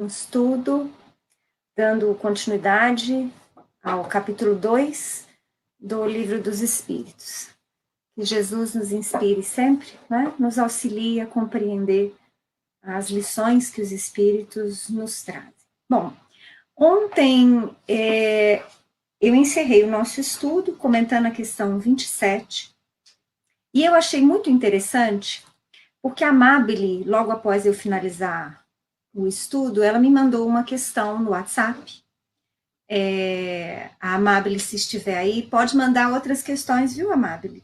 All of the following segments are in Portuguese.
Estudo, dando continuidade ao capítulo 2 do Livro dos Espíritos. Que Jesus nos inspire sempre, né? Nos auxilie a compreender as lições que os Espíritos nos trazem. Bom, ontem eu encerrei o nosso estudo comentando a questão 27, e eu achei muito interessante, porque a Amabile, logo após eu finalizar o estudo, ela me mandou uma questão no WhatsApp. A Amabile, se estiver aí, pode mandar outras questões, viu, Amabile?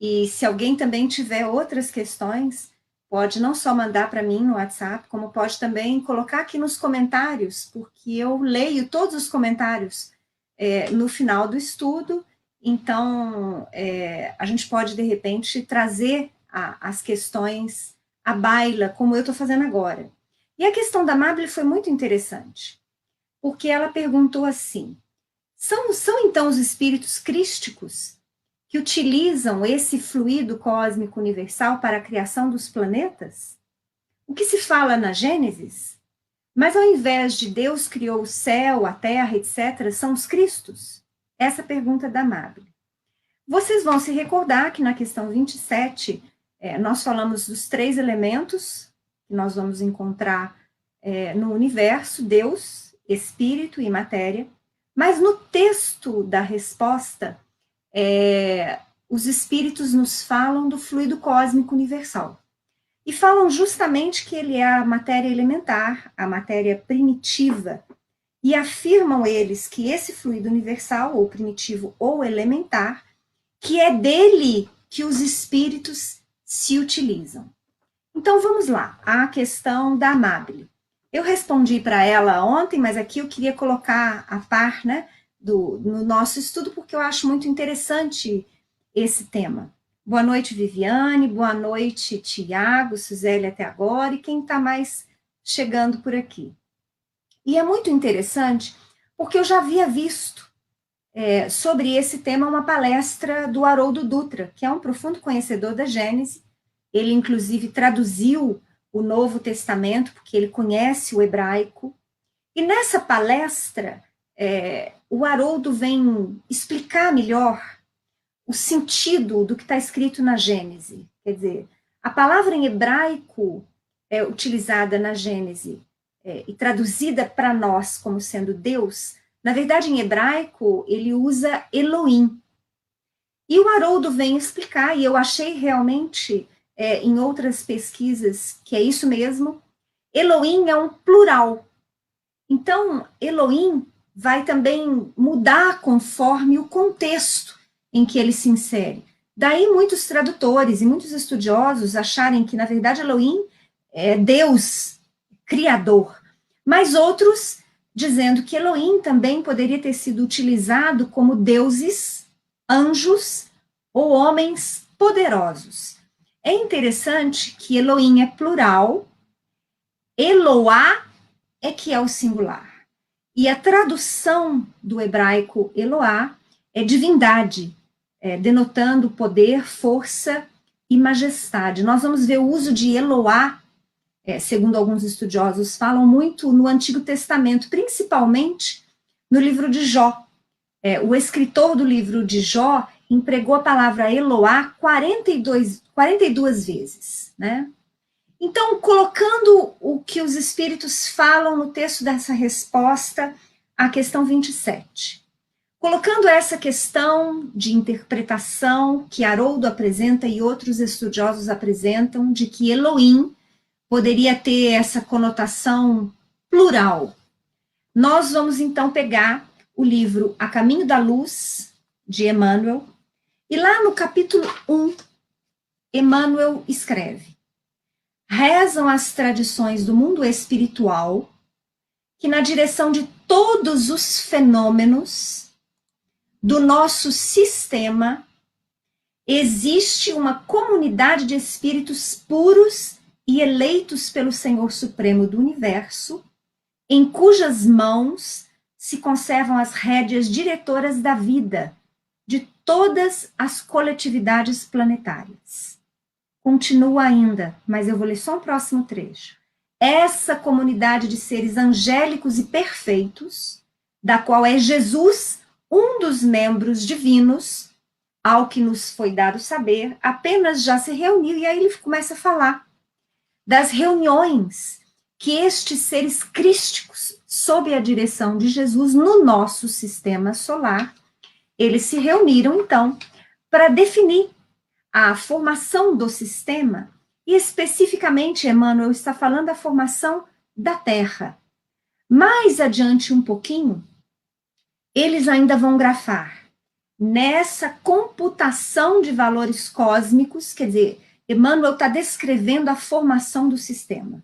E se alguém também tiver outras questões, pode não só mandar para mim no WhatsApp, como pode também colocar aqui nos comentários, porque eu leio todos os comentários no final do estudo. Então, a gente pode, de repente, trazer as questões à baila, como eu estou fazendo agora. E a questão da Amabile foi muito interessante, porque ela perguntou assim: são então os espíritos crísticos que utilizam esse fluido cósmico universal para a criação dos planetas? O que se fala na Gênesis? Mas ao invés de Deus criou o céu, a terra, etc., são os cristos? Essa pergunta da Amabile. Vocês vão se recordar que na questão 27, nós falamos dos 3 elementos que nós vamos encontrar no universo: Deus, Espírito e matéria. Mas no texto da resposta, os Espíritos nos falam do fluido cósmico universal. E falam justamente que ele é a matéria elementar, a matéria primitiva. E afirmam eles que esse fluido universal, ou primitivo ou elementar, que é dele que os espíritos se utilizam. Então, vamos lá, a questão da Amabile. Eu respondi para ela ontem, mas aqui eu queria colocar a par, né, no nosso estudo, porque eu acho muito interessante esse tema. Boa noite, Viviane, boa noite, Tiago, Suzélia até agora, e quem está mais chegando por aqui. E é muito interessante, porque eu já havia visto sobre esse tema uma palestra do Haroldo Dutra, que é um profundo conhecedor da Gênese. Ele, inclusive, traduziu o Novo Testamento, porque ele conhece o hebraico. E nessa palestra, o Haroldo vem explicar melhor o sentido do que está escrito na Gênese. Quer dizer, a palavra em hebraico utilizada na Gênese e traduzida para nós como sendo Deus, na verdade, em hebraico, ele usa Elohim. E o Haroldo vem explicar, e eu achei realmente, em outras pesquisas, que é isso mesmo. Elohim é um plural. Então, Elohim vai também mudar conforme o contexto em que ele se insere. Daí muitos tradutores e muitos estudiosos acharem que, na verdade, Elohim é Deus, Criador. Mas outros dizendo que Elohim também poderia ter sido utilizado como deuses, anjos ou homens poderosos. É interessante que Elohim é plural, Eloá é que é o singular. E a tradução do hebraico Eloá é divindade, denotando poder, força e majestade. Nós vamos ver o uso de Eloá, segundo alguns estudiosos, falam muito no Antigo Testamento, principalmente no livro de Jó. O escritor do livro de Jó empregou a palavra Eloá 42 vezes, né? Então, colocando o que os espíritos falam no texto dessa resposta à questão 27, colocando essa questão de interpretação que Haroldo apresenta e outros estudiosos apresentam, de que Elohim poderia ter essa conotação plural, nós vamos então pegar o livro A Caminho da Luz, de Emmanuel, e lá no capítulo 1, Emmanuel escreve: rezam as tradições do mundo espiritual que, na direção de todos os fenômenos do nosso sistema, existe uma comunidade de espíritos puros e eleitos pelo Senhor Supremo do Universo, em cujas mãos se conservam as rédeas diretoras da vida de todas as coletividades planetárias. Continua ainda, mas eu vou ler só o próximo trecho. essa comunidade de seres angélicos e perfeitos, da qual é Jesus um dos membros divinos, ao que nos foi dado saber, apenas já se reuniu, e aí ele começa a falar das reuniões que estes seres crísticos, sob a direção de Jesus, no nosso sistema solar, eles se reuniram, então, para definir a formação do sistema, e especificamente, Emmanuel está falando da formação da Terra. Mais adiante um pouquinho, eles ainda vão grafar nessa computação de valores cósmicos, quer dizer, Emmanuel está descrevendo a formação do sistema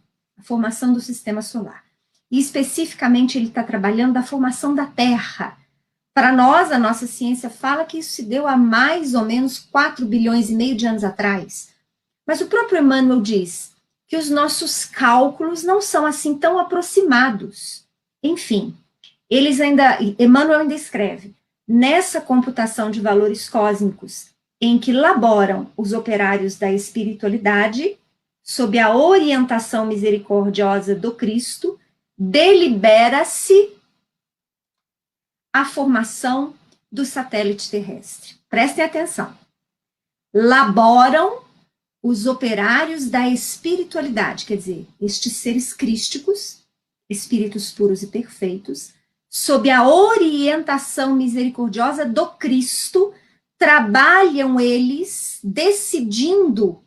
solar. E especificamente ele está trabalhando da formação da Terra. Para nós, a nossa ciência fala que isso se deu há mais ou menos 4 bilhões e meio de anos atrás. Mas o próprio Emmanuel diz que os nossos cálculos não são assim tão aproximados. Enfim, Emmanuel ainda escreve, nessa computação de valores cósmicos, em que laboram os operários da espiritualidade, sob a orientação misericordiosa do Cristo, delibera-se a formação do satélite terrestre. Prestem atenção. Laboram os operários da espiritualidade, quer dizer, estes seres crísticos, espíritos puros e perfeitos, sob a orientação misericordiosa do Cristo, trabalham eles decidindo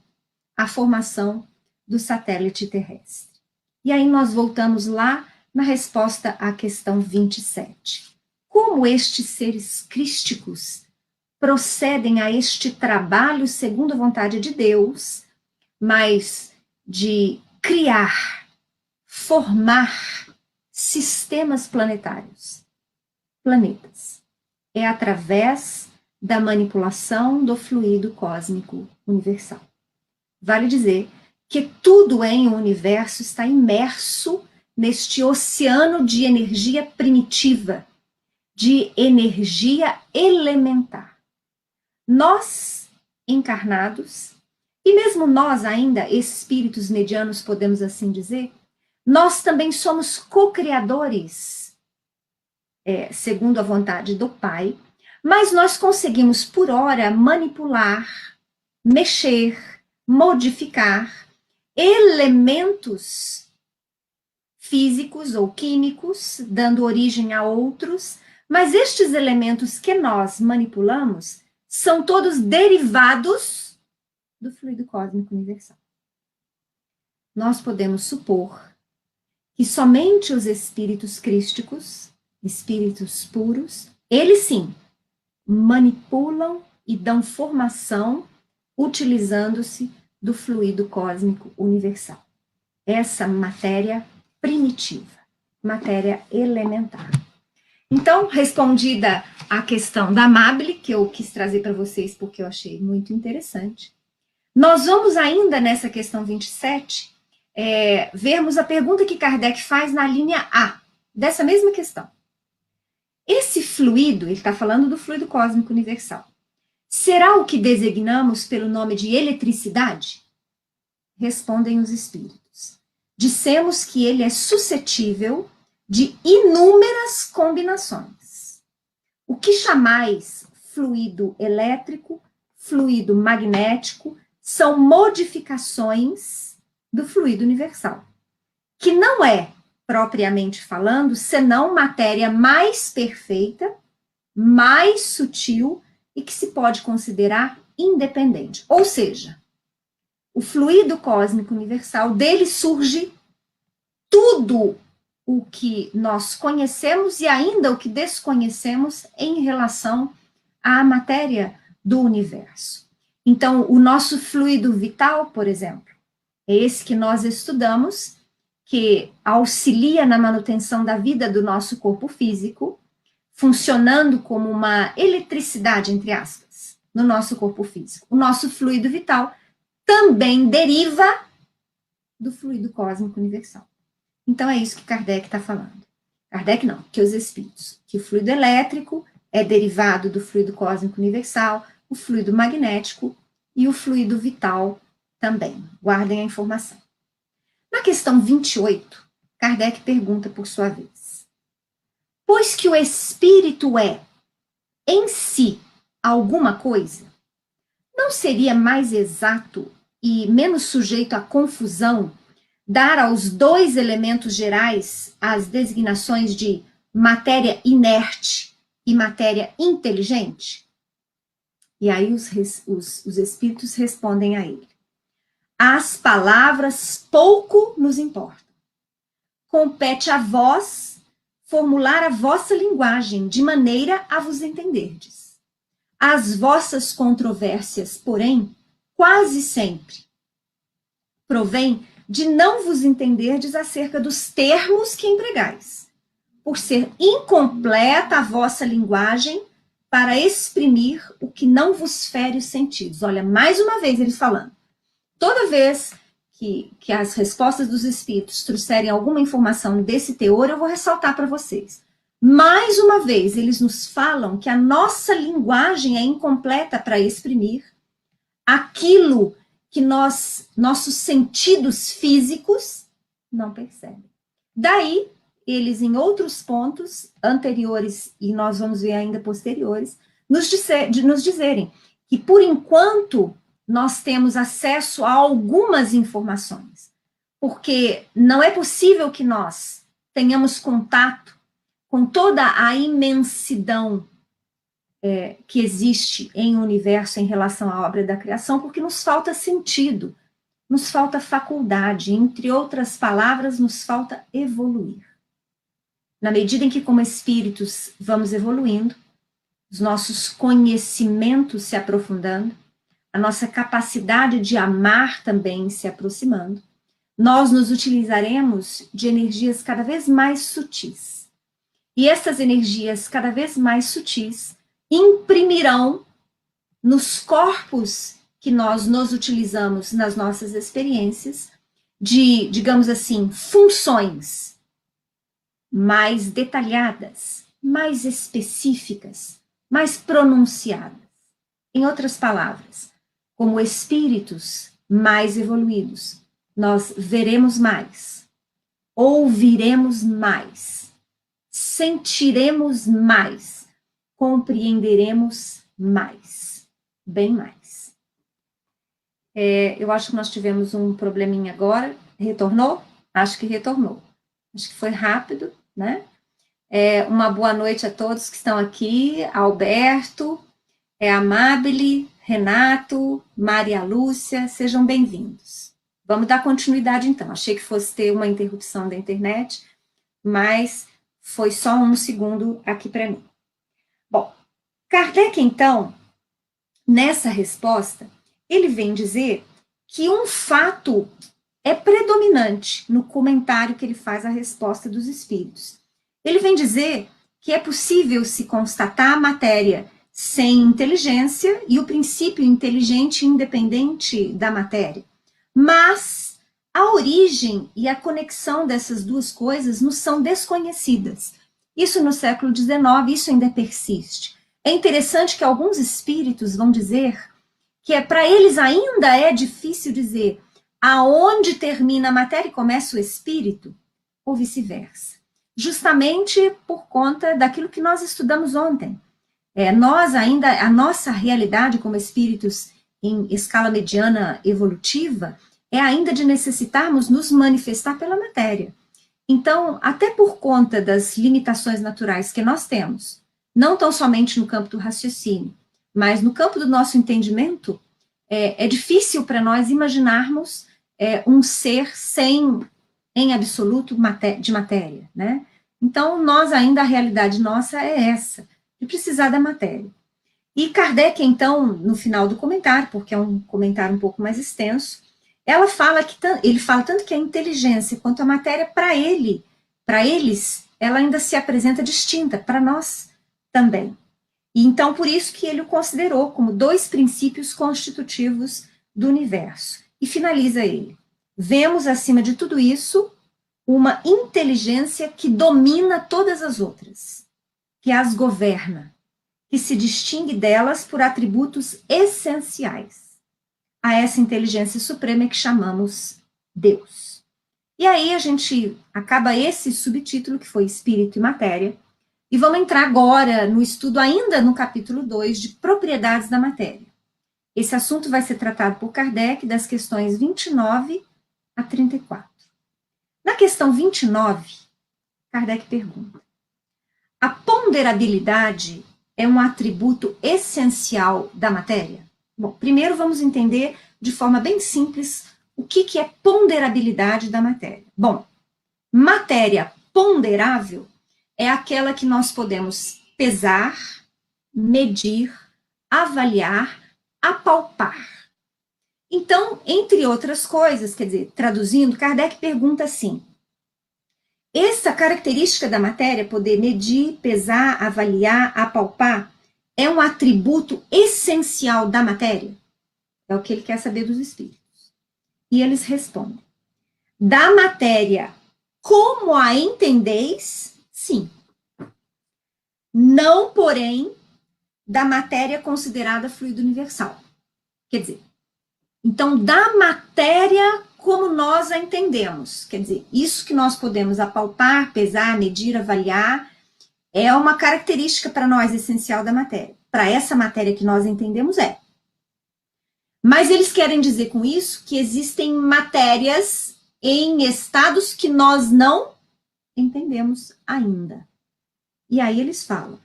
a formação do satélite terrestre. E aí nós voltamos lá na resposta à questão 27. Como estes seres crísticos procedem a este trabalho segundo a vontade de Deus, mas de criar, formar sistemas planetários, planetas. É através da manipulação do fluido cósmico universal. Vale dizer que tudo em o universo está imerso neste oceano de energia primitiva, de energia elementar. Nós, encarnados, e mesmo nós ainda, espíritos medianos, podemos assim dizer, nós também somos co-criadores, segundo a vontade do Pai, mas nós conseguimos, por hora, manipular, mexer, modificar elementos físicos ou químicos, dando origem a outros, mas estes elementos que nós manipulamos são todos derivados do fluido cósmico universal. Nós podemos supor que somente os espíritos crísticos, espíritos puros, eles sim, manipulam e dão formação utilizando-se do fluido cósmico universal. Essa matéria primitiva, matéria elementar. Então, respondida a questão da Amable, que eu quis trazer para vocês porque eu achei muito interessante, nós vamos ainda nessa questão 27, vermos a pergunta que Kardec faz na linha A, dessa mesma questão. Esse fluido, ele está falando do fluido cósmico universal, será o que designamos pelo nome de eletricidade? Respondem os espíritos. Dissemos que ele é suscetível de inúmeras combinações. O que chamais fluido elétrico, fluido magnético, são modificações do fluido universal, que não é, propriamente falando, senão matéria mais perfeita, mais sutil e que se pode considerar independente. Ou seja, o fluido cósmico universal, dele surge tudo o que nós conhecemos e ainda o que desconhecemos em relação à matéria do universo. Então, o nosso fluido vital, por exemplo, é esse que nós estudamos, que auxilia na manutenção da vida do nosso corpo físico, funcionando como uma eletricidade, entre aspas, no nosso corpo físico. O nosso fluido vital também deriva do fluido cósmico universal. Então, é isso que Kardec está falando. Kardec não, que os espíritos, que o fluido elétrico é derivado do fluido cósmico universal, o fluido magnético e o fluido vital também. Guardem a informação. Na questão 28, Kardec pergunta por sua vez: pois que o espírito é, em si, alguma coisa, não seria mais exato e menos sujeito à confusão dar aos dois elementos gerais as designações de matéria inerte e matéria inteligente? E aí os espíritos respondem a ele: as palavras pouco nos importam. Compete a vós formular a vossa linguagem, de maneira a vos entenderdes. As vossas controvérsias, porém, quase sempre provém de não vos entenderdes acerca dos termos que empregais, por ser incompleta a vossa linguagem para exprimir o que não vos fere os sentidos. Olha, mais uma vez ele falando. Toda vez que as respostas dos espíritos trouxerem alguma informação desse teor, eu vou ressaltar para vocês. Mais uma vez, eles nos falam que a nossa linguagem é incompleta para exprimir aquilo que nossos sentidos físicos não percebem. Daí, eles em outros pontos anteriores, e nós vamos ver ainda posteriores, nos dizerem que, por enquanto, nós temos acesso a algumas informações, porque não é possível que nós tenhamos contato com toda a imensidão que existe em um universo em relação à obra da criação, porque nos falta sentido, nos falta faculdade, entre outras palavras, nos falta evoluir. Na medida em que, como espíritos, vamos evoluindo, os nossos conhecimentos se aprofundando, a nossa capacidade de amar também se aproximando, nós nos utilizaremos de energias cada vez mais sutis. E essas energias cada vez mais sutis imprimirão nos corpos que nós nos utilizamos nas nossas experiências de, digamos assim, funções mais detalhadas, mais específicas, mais pronunciadas. Em outras palavras, como espíritos mais evoluídos, nós veremos mais, ouviremos mais, sentiremos mais, compreenderemos mais, bem mais. Eu acho que nós tivemos um probleminha agora. Retornou? Acho que retornou. Acho que foi rápido, né? Uma boa noite a todos que estão aqui. Alberto, Amabile, Renato, Maria Lúcia, sejam bem-vindos. Vamos dar continuidade, então. Achei que fosse ter uma interrupção da internet, mas foi só um segundo aqui para mim. Bom, Kardec, então, nessa resposta, ele vem dizer que um fato é predominante no comentário que ele faz à resposta dos espíritos. Ele vem dizer que é possível se constatar a matéria sem inteligência e o princípio inteligente independente da matéria. Mas a origem e a conexão dessas duas coisas nos são desconhecidas. Isso no século XIX, isso ainda persiste. É interessante que alguns espíritos vão dizer que para eles ainda é difícil dizer aonde termina a matéria e começa o espírito, ou vice-versa. Justamente por conta daquilo que nós estudamos ontem. Nós ainda, a nossa realidade como espíritos em escala mediana evolutiva é ainda de necessitarmos nos manifestar pela matéria. Então, até por conta das limitações naturais que nós temos, não tão somente no campo do raciocínio, mas no campo do nosso entendimento, é difícil para nós imaginarmos um ser sem, em absoluto, de matéria, né? Então, nós ainda, a realidade nossa é essa, de precisar da matéria. E Kardec, então, no final do comentário, porque é um comentário um pouco mais extenso, ele fala tanto que a inteligência quanto a matéria, para eles, ela ainda se apresenta distinta, para nós também. E então, por isso que ele o considerou como dois princípios constitutivos do universo. E finaliza ele: vemos, acima de tudo isso, uma inteligência que domina todas as outras, que as governa, que se distingue delas por atributos essenciais. A essa inteligência suprema que chamamos Deus. E aí a gente acaba esse subtítulo, que foi Espírito e Matéria, e vamos entrar agora no estudo, ainda no capítulo 2, de propriedades da matéria. Esse assunto vai ser tratado por Kardec das questões 29 a 34. Na questão 29, Kardec pergunta: a ponderabilidade é um atributo essencial da matéria? Bom, primeiro vamos entender de forma bem simples o que é ponderabilidade da matéria. Bom, matéria ponderável é aquela que nós podemos pesar, medir, avaliar, apalpar. Então, entre outras coisas, quer dizer, traduzindo, Kardec pergunta assim: essa característica da matéria, poder medir, pesar, avaliar, apalpar, é um atributo essencial da matéria? É o que ele quer saber dos espíritos. E eles respondem: da matéria como a entendeis, sim. Não, porém, da matéria considerada fluido universal. Quer dizer, então, da matéria como nós a entendemos, quer dizer, isso que nós podemos apalpar, pesar, medir, avaliar, é uma característica para nós essencial da matéria. Para essa matéria que nós entendemos, é. Mas eles querem dizer com isso que existem matérias em estados que nós não entendemos ainda. E aí eles falam: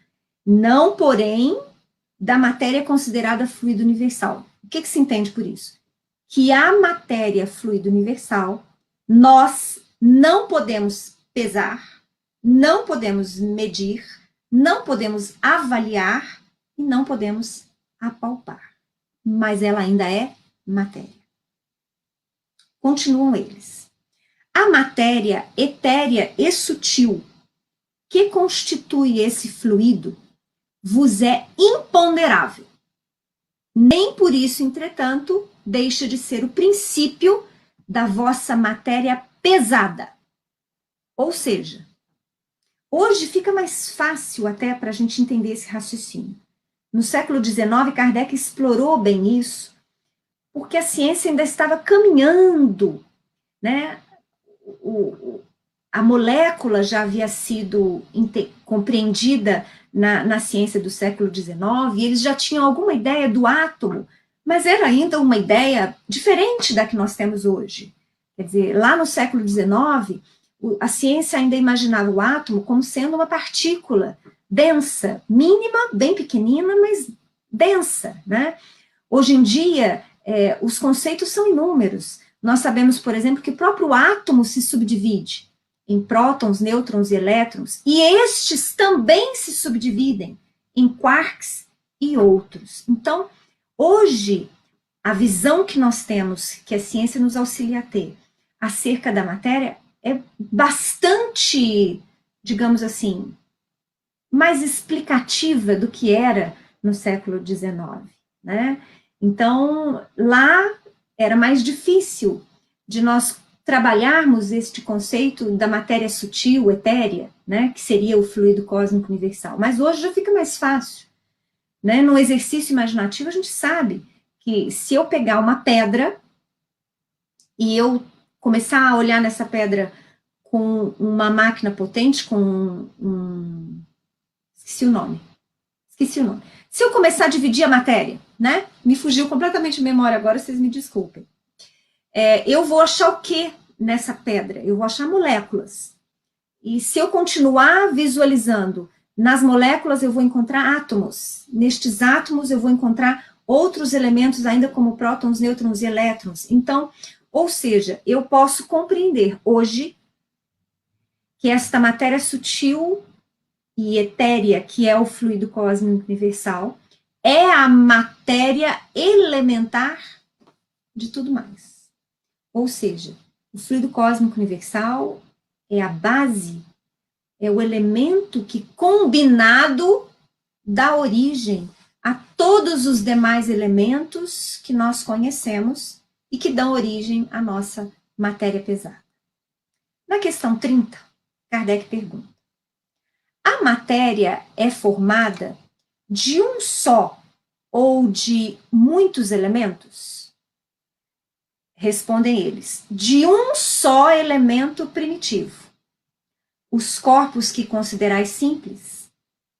não, porém, da matéria considerada fluido universal. O que se entende por isso? Que a matéria fluido universal, nós não podemos pesar, não podemos medir, não podemos avaliar e não podemos apalpar. Mas ela ainda é matéria. Continuam eles: a matéria etérea e sutil, que constitui esse fluido, vos é imponderável. Nem por isso, entretanto, deixa de ser o princípio da vossa matéria pesada. Ou seja, hoje fica mais fácil até para a gente entender esse raciocínio. No século XIX, Kardec explorou bem isso, porque a ciência ainda estava caminhando, né? A molécula já havia sido compreendida na ciência do século XIX, e eles já tinham alguma ideia do átomo, mas era ainda uma ideia diferente da que nós temos hoje. Quer dizer, lá no século XIX, a ciência ainda imaginava o átomo como sendo uma partícula densa, mínima, bem pequenina, mas densa, né? Hoje em dia, os conceitos são inúmeros. Nós sabemos, por exemplo, que o próprio átomo se subdivide em prótons, nêutrons e elétrons, e estes também se subdividem em quarks e outros. Então, hoje, a visão que nós temos, que a ciência nos auxilia a ter, acerca da matéria, é bastante, digamos assim, mais explicativa do que era no século XIX, né? Então, lá era mais difícil de nós trabalharmos este conceito da matéria sutil, etérea, né, que seria o fluido cósmico universal. Mas hoje já fica mais fácil, né? No exercício imaginativo, a gente sabe que se eu pegar uma pedra e eu começar a olhar nessa pedra com uma máquina potente, com esqueci o nome. Se eu começar a dividir a matéria, né? Me fugiu completamente a memória agora, vocês me desculpem. Eu vou achar o que nessa pedra? Eu vou achar moléculas. E se eu continuar visualizando nas moléculas, eu vou encontrar átomos. Nestes átomos, eu vou encontrar outros elementos, ainda como prótons, nêutrons e elétrons. Então, ou seja, eu posso compreender hoje que esta matéria sutil e etérea, que é o fluido cósmico universal, é a matéria elementar de tudo mais. Ou seja, o fluido cósmico universal é a base, é o elemento que, combinado, dá origem a todos os demais elementos que nós conhecemos e que dão origem à nossa matéria pesada. Na questão 30, Kardec pergunta: a matéria é formada de um só ou de muitos elementos? Respondem eles: de um só elemento primitivo. Os corpos que considerais simples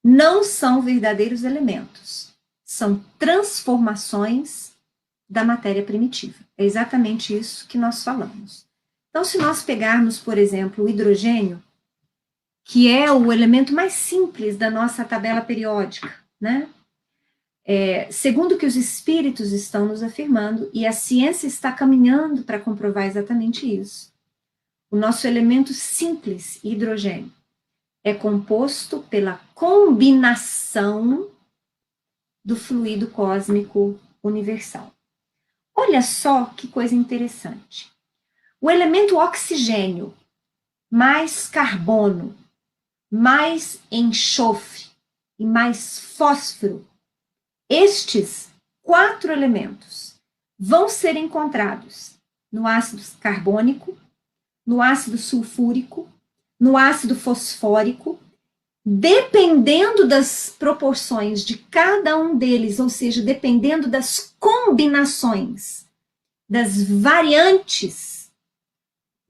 não são verdadeiros elementos, são transformações da matéria primitiva. É exatamente isso que nós falamos. Então, se nós pegarmos, por exemplo, o hidrogênio, que é o elemento mais simples da nossa tabela periódica, né? Segundo o que os espíritos estão nos afirmando, e a ciência está caminhando para comprovar exatamente isso, o nosso elemento simples, hidrogênio, é composto pela combinação do fluido cósmico universal. Olha só que coisa interessante. O elemento oxigênio, mais carbono, mais enxofre e mais fósforo, estes 4 elementos vão ser encontrados no ácido carbônico, no ácido sulfúrico, no ácido fosfórico, dependendo das proporções de cada um deles, ou seja, dependendo das combinações, das variantes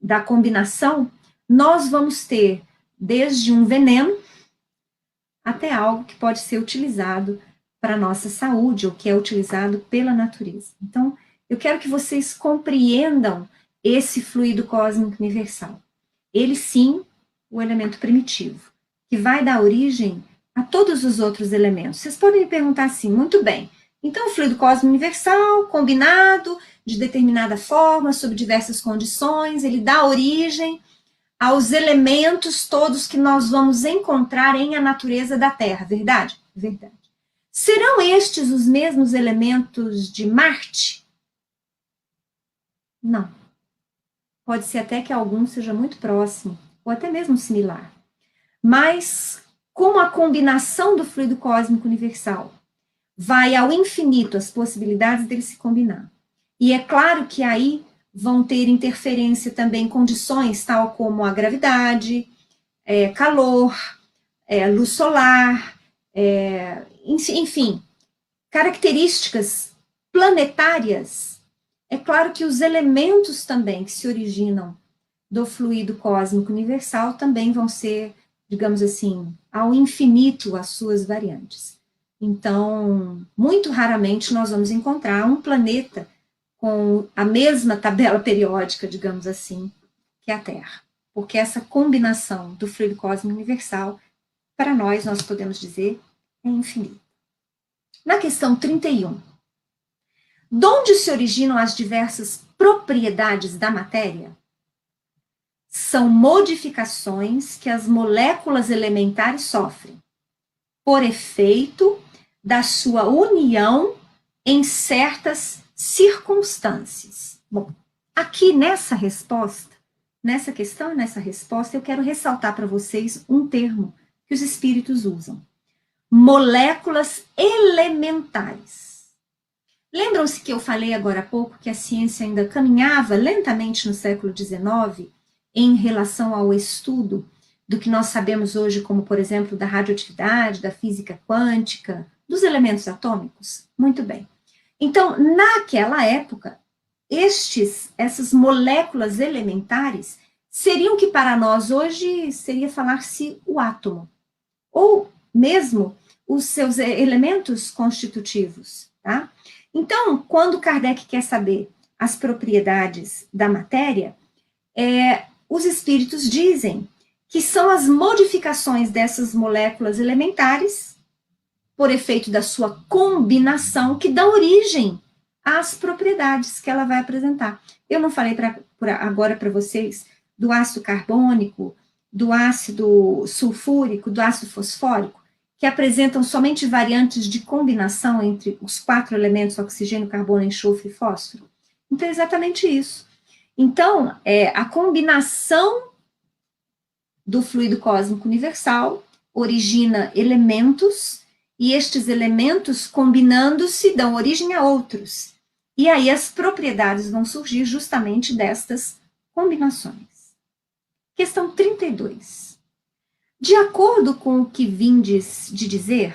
da combinação, nós vamos ter desde um veneno até algo que pode ser utilizado para a nossa saúde, ou que é utilizado pela natureza. Então, eu quero que vocês compreendam esse fluido cósmico universal. Ele, sim, o elemento primitivo, que vai dar origem a todos os outros elementos. Vocês podem me perguntar assim, muito bem, então o fluido cósmico universal, combinado de determinada forma, sob diversas condições, ele dá origem aos elementos todos que nós vamos encontrar em a natureza da Terra, verdade? Verdade. Serão estes os mesmos elementos de Marte? Não. Pode ser até que algum seja muito próximo, ou até mesmo similar. Mas, como a combinação do fluido cósmico universal vai ao infinito as possibilidades dele se combinar. E é claro que aí vão ter interferência também condições tal como a gravidade, calor, luz solar, enfim, características planetárias. É claro que os elementos também que se originam do fluido cósmico universal também vão ser, digamos assim, ao infinito as suas variantes. Então, muito raramente nós vamos encontrar um planeta com a mesma tabela periódica, digamos assim, que a Terra. Porque essa combinação do fluido cósmico universal, para nós podemos dizer, é infinita. Na questão 31, de onde se originam as diversas propriedades da matéria? São modificações que as moléculas elementares sofrem, por efeito da sua união em certas circunstâncias. Bom, aqui nessa resposta, nessa questão e nessa resposta, eu quero ressaltar para vocês um termo que os espíritos usam. Moléculas elementares. Lembram-se que eu falei agora há pouco que a ciência ainda caminhava lentamente no século XIX em relação ao estudo do que nós sabemos hoje como, por exemplo, da radioatividade, da física quântica, dos elementos atômicos? Muito bem. Então, naquela época, essas moléculas elementares seriam que para nós hoje seria falar-se o átomo, ou mesmo os seus elementos constitutivos, tá? Então, quando Kardec quer saber as propriedades da matéria, os espíritos dizem que são as modificações dessas moléculas elementares, por efeito da sua combinação, que dão origem às propriedades que ela vai apresentar. Eu não falei agora para vocês do ácido carbônico, do ácido sulfúrico, do ácido fosfórico, que apresentam somente variantes de combinação entre os 4 elementos, oxigênio, carbono, enxofre e fósforo? Então, é exatamente isso. Então, a combinação do fluido cósmico universal origina elementos, e estes elementos, combinando-se, dão origem a outros. E aí as propriedades vão surgir justamente destas combinações. Questão 32. De acordo com o que vindes de dizer,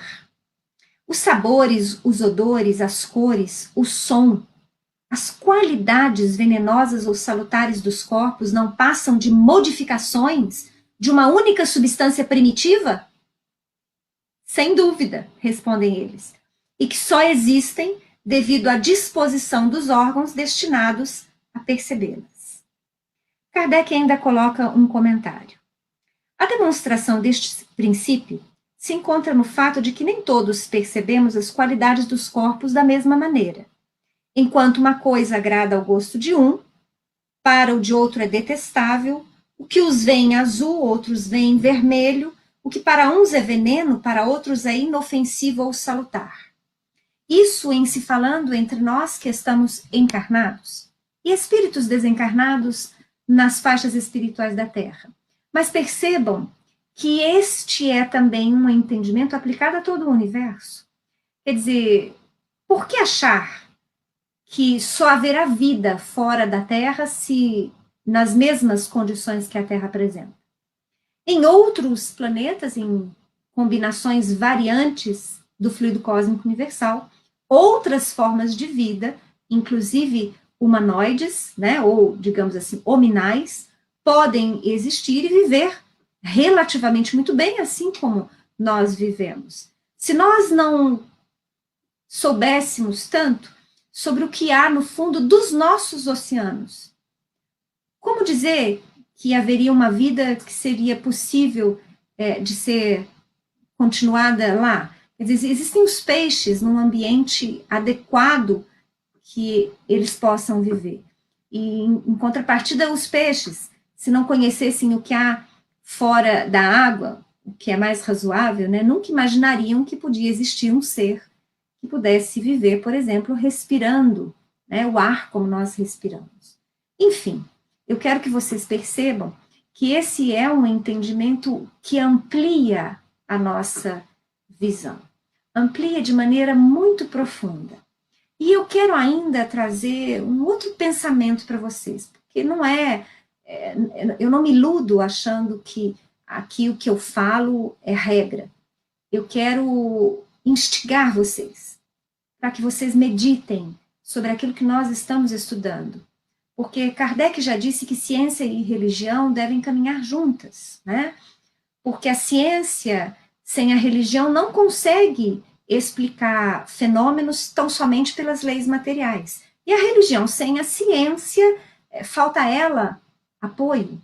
os sabores, os odores, as cores, o som As qualidades venenosas ou salutares dos corpos não passam de modificações de uma única substância primitiva? Sem dúvida, respondem eles, e que só existem devido à disposição dos órgãos destinados a percebê-las. Kardec ainda coloca um comentário. A demonstração deste princípio se encontra no fato de que nem todos percebemos as qualidades dos corpos da mesma maneira. Enquanto uma coisa agrada ao gosto de um, para o de outro é detestável, o que os vê em azul, outros vê em vermelho, o que para uns é veneno, para outros é inofensivo ou salutar. Isso em se falando entre nós que estamos encarnados e espíritos desencarnados nas faixas espirituais da Terra. Mas percebam que este é também um entendimento aplicado a todo o universo. Quer dizer, por que achar que só haverá vida fora da Terra se nas mesmas condições que a Terra apresenta? Em outros planetas, em combinações variantes do fluido cósmico universal, outras formas de vida, inclusive humanoides, né, ou, digamos assim, hominais, podem existir e viver relativamente muito bem, assim como nós vivemos. Se nós não soubéssemos tanto sobre o que há no fundo dos nossos oceanos, como dizer que haveria uma vida que seria possível de ser continuada lá? Quer dizer, existem os peixes num ambiente adequado que eles possam viver. E, em contrapartida, os peixes, se não conhecessem o que há fora da água, o que é mais razoável, né, nunca imaginariam que podia existir um ser que pudesse viver, por exemplo, respirando, né, o ar como nós respiramos. Enfim, eu quero que vocês percebam que esse é um entendimento que amplia a nossa visão, amplia de maneira muito profunda. E eu quero ainda trazer um outro pensamento para vocês, porque não eu não me iludo achando que aqui o que eu falo é regra. Eu quero instigar vocês, para que vocês meditem sobre aquilo que nós estamos estudando. Porque Kardec já disse que ciência e religião devem caminhar juntas, né? Porque a ciência sem a religião não consegue explicar fenômenos tão somente pelas leis materiais. E a religião sem a ciência, falta a ela apoio,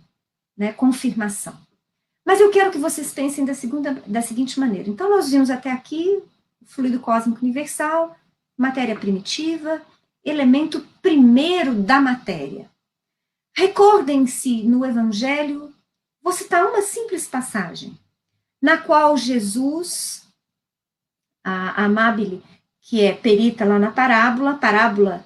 né, confirmação. Mas eu quero que vocês pensem da seguinte maneira. Então, nós vimos até aqui o fluido cósmico universal, matéria primitiva, elemento primeiro da matéria. Recordem-se no Evangelho, vou citar uma simples passagem, na qual Jesus, a Amabile, que é perita lá na parábola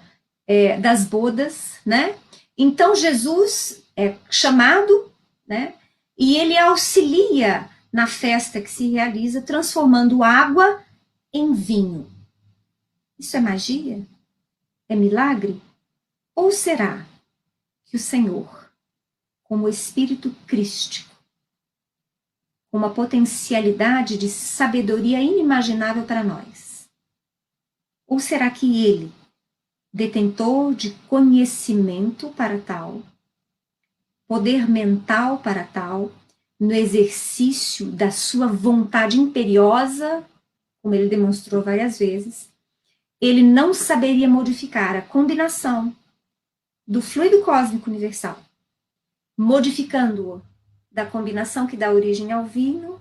das bodas, né? Então, Jesus é chamado, né? E ele auxilia na festa que se realiza, transformando água em vinho. Isso é magia? É milagre? Ou será que o Senhor, como Espírito Crístico, com uma potencialidade de sabedoria inimaginável para nós, ou será que ele, detentor de conhecimento para tal, poder mental para tal, no exercício da sua vontade imperiosa, como ele demonstrou várias vezes, ele não saberia modificar a combinação do fluido cósmico universal, modificando-o da combinação que dá origem ao vinho,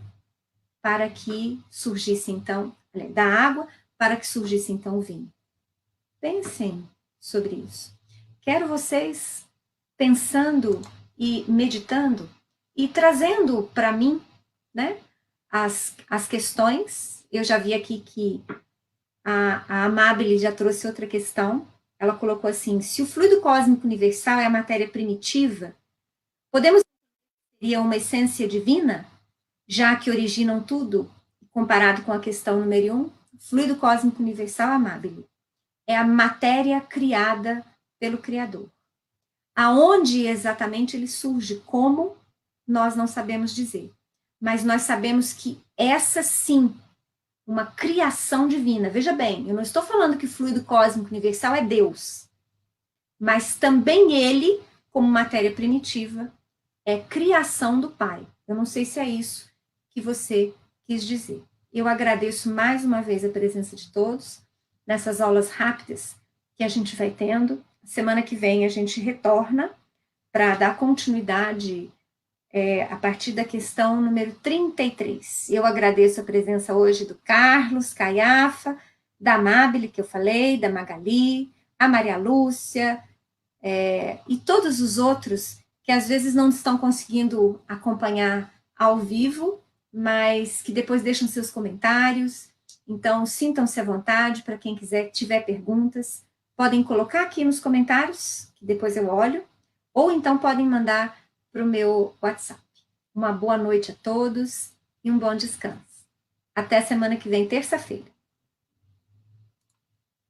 para que surgisse então, da água, para que surgisse então o vinho. Pensem sobre isso. Quero vocês pensando e meditando e trazendo para mim, né, as questões. Eu já vi aqui que a Amabile já trouxe outra questão. Ela colocou assim: se o fluido cósmico universal é a matéria primitiva, podemos dizer uma essência divina, já que originam tudo, comparado com a questão número 1? O fluido cósmico universal, Amabile, é a matéria criada pelo Criador. Aonde exatamente ele surge, como, nós não sabemos dizer. Mas nós sabemos que essa sim, uma criação divina. Veja bem, eu não estou falando que o fluido cósmico universal é Deus. mas também ele, como matéria primitiva, é criação do Pai. Eu não sei se é isso que você quis dizer. Eu agradeço mais uma vez a presença de todos nessas aulas rápidas que a gente vai tendo. Semana que vem a gente retorna para dar continuidade a partir da questão número 33. Eu agradeço a presença hoje do Carlos Caiafa, da Amabile, que eu falei, da Magali, a Maria Lúcia, e todos os outros que às vezes não estão conseguindo acompanhar ao vivo, mas que depois deixam seus comentários. Então, sintam-se à vontade para quem quiser, tiver perguntas, podem colocar aqui nos comentários, que depois eu olho, ou então podem mandar para o meu WhatsApp. Uma boa noite a todos e um bom descanso. Até semana que vem, terça-feira.